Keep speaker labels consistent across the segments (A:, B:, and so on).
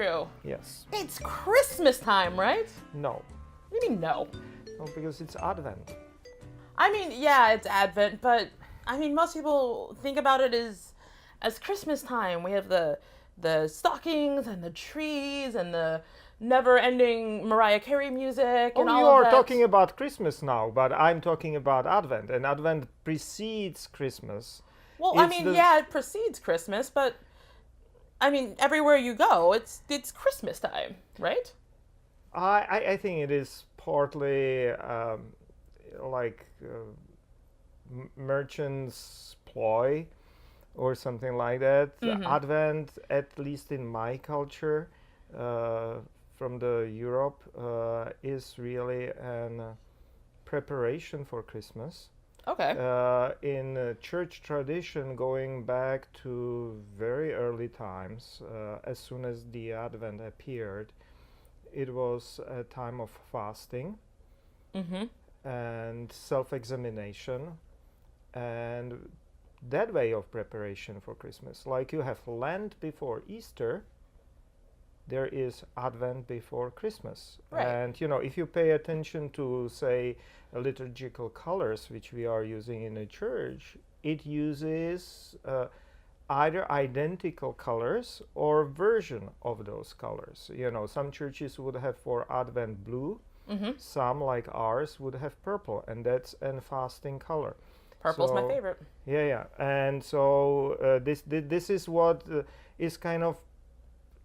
A: Andrew,
B: Yes.
A: it's Christmas time, right?
B: No.
A: What do you mean no?
B: No, because it's Advent.
A: I mean, yeah, it's Advent, but I mean, most people think about it as Christmas time. We have the stockings and the trees and the never-ending Mariah Carey music and
B: Oh,
A: all
B: you
A: of
B: are
A: that.
B: talking about Christmas now, but I'm talking about Advent, and Advent precedes Christmas.
A: Well, I
B: It's
A: mean,
B: the-
A: yeah, it precedes Christmas, but I mean, everywhere you go, it's Christmas time, right?
B: I think it is partly like merchants' ploy or something like that. Advent, at least in my culture, from the Europe, is really an preparation for Christmas.
A: Okay.
B: In church tradition, going back to very early times, as soon as the Advent appeared, it was a time of fasting and self-examination, and that way of preparation for Christmas. Like you have Lent before Easter, there is Advent before Christmas.
A: Right.
B: And if you pay attention to, say, liturgical colors which we are using in the church, it uses either identical colors or version of those colors. Some churches would have for Advent blue, some like ours would have purple, and that's a fasting color.
A: Purple's my favorite.
B: Yeah. And so this is what is kind of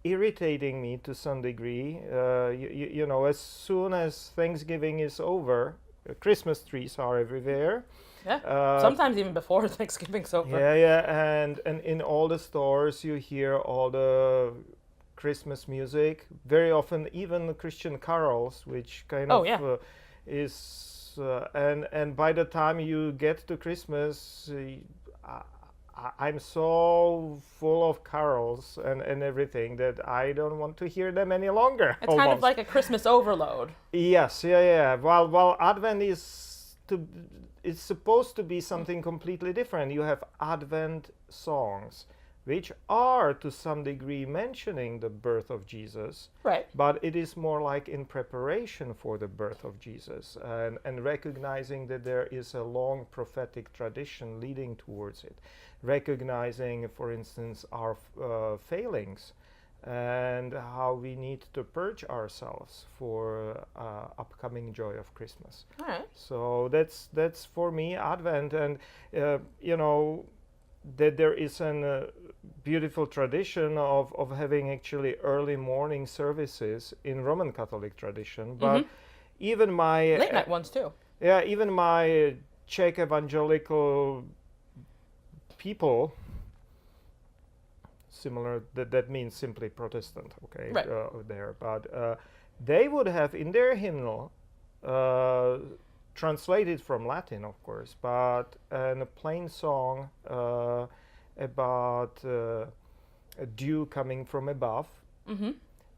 B: irritating me to some degree. As soon as Thanksgiving is over, Christmas trees are everywhere.
A: Yeah. Sometimes even before Thanksgiving's over.
B: Yeah. And in all the stores you hear all the Christmas music. Very often even the Christian carols, which kind of is and by the time you get to Christmas, I'm so full of carols and everything that I don't want to hear them any longer.
A: It's kind of like a Christmas overload.
B: Yes, yeah. While Advent is supposed to be something completely different. You have Advent songs, which are to some degree mentioning the birth of Jesus.
A: Right.
B: But it is more like in preparation for the birth of Jesus and recognizing that there is a long prophetic tradition leading towards it. Recognizing, for instance, our failings and how we need to purge ourselves for upcoming joy of Christmas.
A: All right.
B: So that's for me Advent, and that there is a beautiful tradition of having actually early morning services in Roman Catholic tradition, but even my
A: late night ones too.
B: Yeah, even my Czech evangelical people, similar, that means simply Protestant, okay,
A: right.
B: There, but they would have in their hymnal, translated from Latin, of course, but in a plain song about a dew coming from above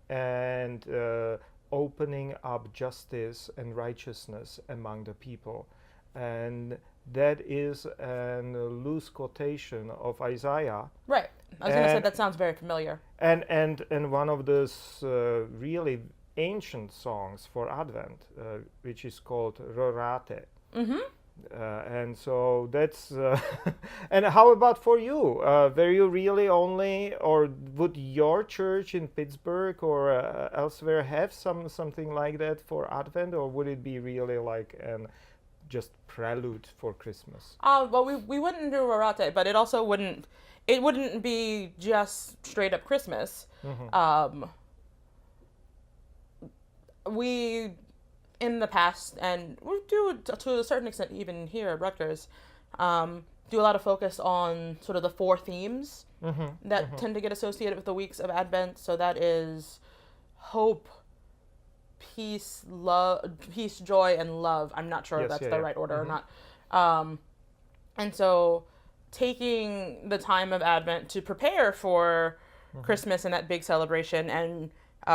B: and opening up justice and righteousness among the people. And that is a loose quotation of Isaiah.
A: Right. I was going to say that sounds very familiar.
B: And one of those really ancient songs for Advent, which is called Rorate. And so that's and how about for you? Were you really only, or would your church in Pittsburgh or elsewhere have something like that for Advent, or would it be really like an just prelude for Christmas?
A: Well, we wouldn't do Rorate, but it also wouldn't be just straight up Christmas. We, in the past, and we do to a certain extent even here at Rutgers, do a lot of focus on sort of the four themes that tend to get associated with the weeks of Advent. So that is hope, peace, joy, and love. I'm not sure if that's the right order or not. And so taking the time of Advent to prepare for Christmas and that big celebration, and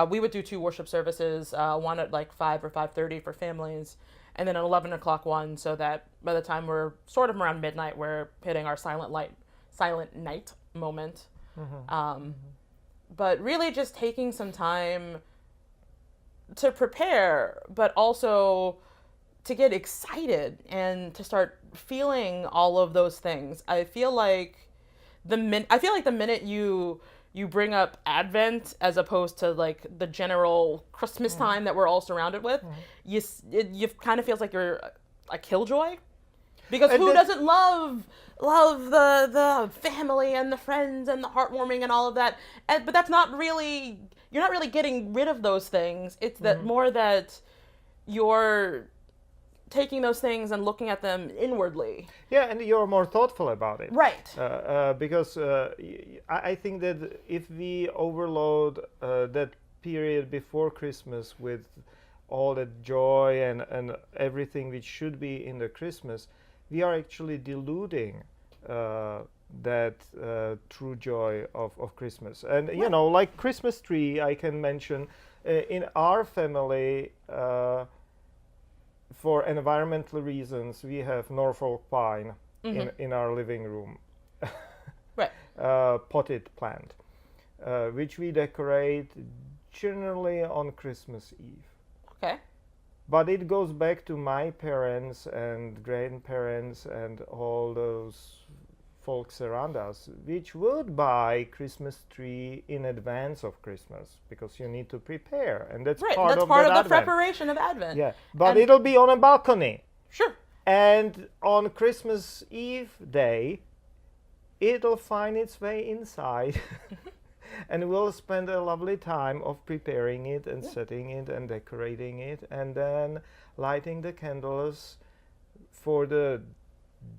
A: we would do 2 worship services, one at like 5 or 5:30 for families, and then an 11 o'clock one, so that by the time we're sort of around midnight, we're hitting our silent night moment. but really just taking some time to prepare, but also to get excited and to start feeling all of those things. I feel like the minute you bring up Advent as opposed to like the general Christmas time that we're all surrounded with, you kind of feels like you're a killjoy, because who doesn't love the family and the friends and the heartwarming and all of that? But that's not really, you're not really getting rid of those things. It's that more that you're taking those things and looking at them inwardly.
B: Yeah, and you're more thoughtful about it.
A: Right.
B: Because I think that if we overload that period before Christmas with all that joy and everything which should be in the Christmas, we are actually diluting that true joy of Christmas. And, you know, like Christmas tree, I can mention, in our family, for environmental reasons, we have Norfolk pine in our living room.
A: Right.
B: Potted plant, which we decorate generally on Christmas Eve.
A: Okay.
B: But it goes back to my parents and grandparents and all those folks around us, which would buy Christmas tree in advance of Christmas, because you need to prepare, and that's
A: right.
B: part
A: That's
B: of
A: part
B: that
A: of the
B: Advent.
A: preparation of Advent.
B: Yeah, but
A: And
B: it'll be on a balcony.
A: sure.
B: And on Christmas Eve day, it'll find its way inside. And we'll spend a lovely time of preparing it and setting it and decorating it, and then lighting the candles for the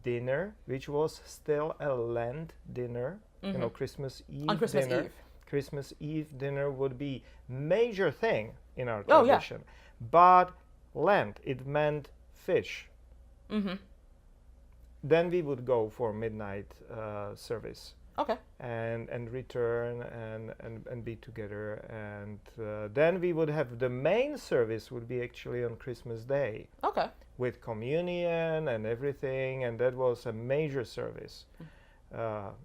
B: dinner, which was still a Lent dinner. You know, Christmas Eve
A: On Christmas
B: dinner.
A: Eve.
B: Christmas Eve dinner would be major thing in our
A: Oh, yeah.
B: tradition. But Lent, it meant fish. Then we would go for midnight service.
A: Okay.
B: And return and be together, and then we would have the main service would be actually on Christmas Day
A: Okay.
B: with communion and everything, and that was a major service.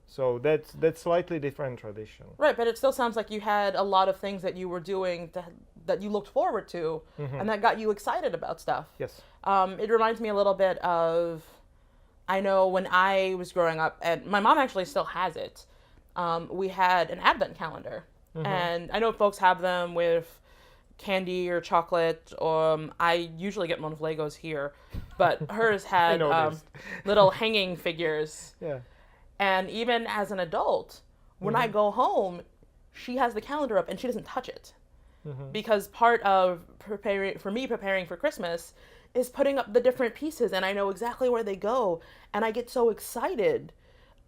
B: So that's slightly different tradition.
A: Right, but it still sounds like you had a lot of things that you were doing that you looked forward to, and that got you excited about stuff.
B: Yes.
A: It reminds me a little bit of, I know when I was growing up, and my mom actually still has it, we had an Advent calendar. And I know folks have them with candy or chocolate. I usually get one with Legos here, but hers had little hanging figures.
B: Yeah.
A: And even as an adult, when I go home, she has the calendar up and she doesn't touch it. Because part of preparing for Christmas is putting up the different pieces, and I know exactly where they go, and I get so excited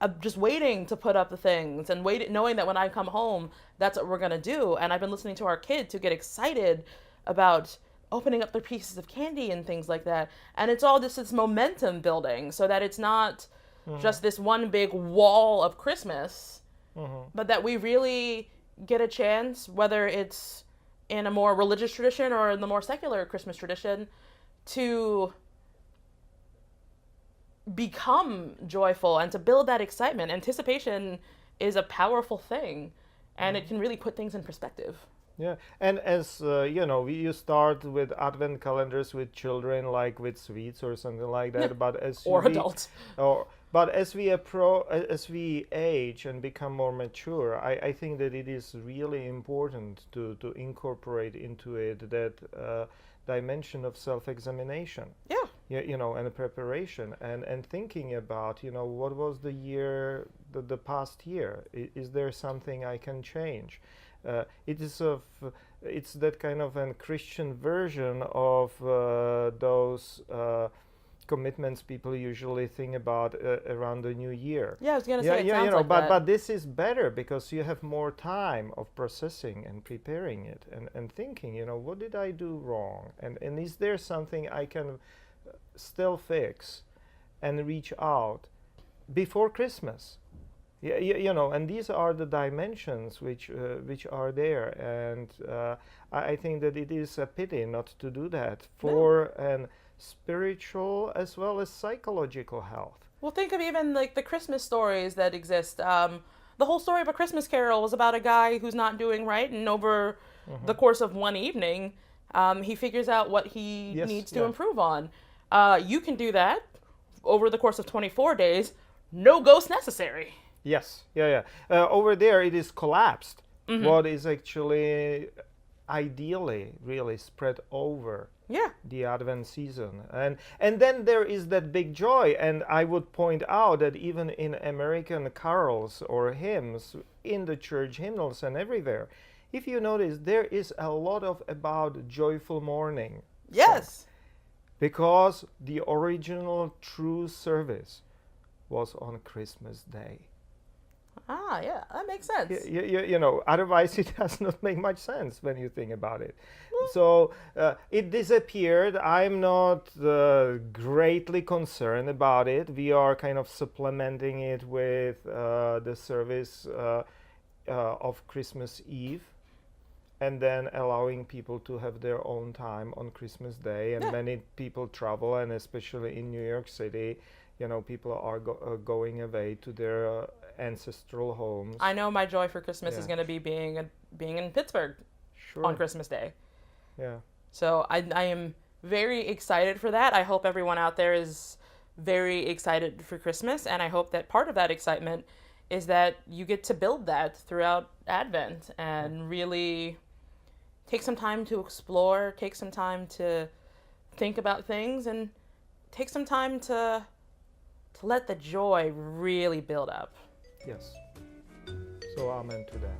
A: of just waiting to put up the things and knowing that when I come home, that's what we're going to do. And I've been listening to our kids who get excited about opening up their pieces of candy and things like that. And it's all just this momentum building so that it's not just this one big wall of Christmas, but that we really get a chance, whether it's in a more religious tradition or in the more secular Christmas tradition, to become joyful and to build that excitement. Anticipation is a powerful thing, and it can really put things in perspective.
B: Yeah, and as you know, you start with Advent calendars with children, like with sweets or something like that. But as
A: adults.
B: But as we age and become more mature, I think that it is really important to incorporate into it that dimension of self-examination. Yeah, you know, and preparation and thinking about, you know, what was the year, the past year? Is there something I can change? It's that kind of a Christian version of those commitments people usually think about around the new year.
A: Yeah, I was gonna say.
B: Yeah, you know,
A: like
B: but this is better because you have more time of processing and preparing it and thinking, you know, what did I do wrong, and is there something I can still fix and reach out before Christmas. Yeah, you know, and these are the dimensions which are there, and I think that it is a pity not to do that for an spiritual as well as psychological health.
A: Well, think of even like the Christmas stories that exist. the whole story of A Christmas Carol was about a guy who's not doing right, and over the course of one evening, he figures out what he needs to improve on. You can do that over the course of 24 days, no ghost necessary.
B: Yes, over there it is collapsed. What is actually ideally really spread over the Advent season. And then there is that big joy, and I would point out that even in American carols or hymns, in the church hymnals and everywhere, if you notice, there is a lot of about joyful morning.
A: Yes.
B: Because the original true service was on Christmas Day.
A: Ah, yeah, that makes sense.
B: You know, otherwise it does not make much sense when you think about it. So it disappeared. I'm not greatly concerned about it. We are kind of supplementing it with the service of Christmas Eve, and then allowing people to have their own time on Christmas Day. And many people travel, and especially in New York City, you know, people are going away to their ancestral homes.
A: I know my joy for Christmas is going to be being in Pittsburgh on Christmas Day.
B: Yeah.
A: So I am very excited for that. I hope everyone out there is very excited for Christmas, and I hope that part of that excitement is that you get to build that throughout Advent and really take some time to explore, take some time to think about things, and take some time to let the joy really build up.
B: Yes. So amen to that.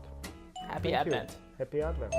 A: Happy Advent.
B: Happy Advent.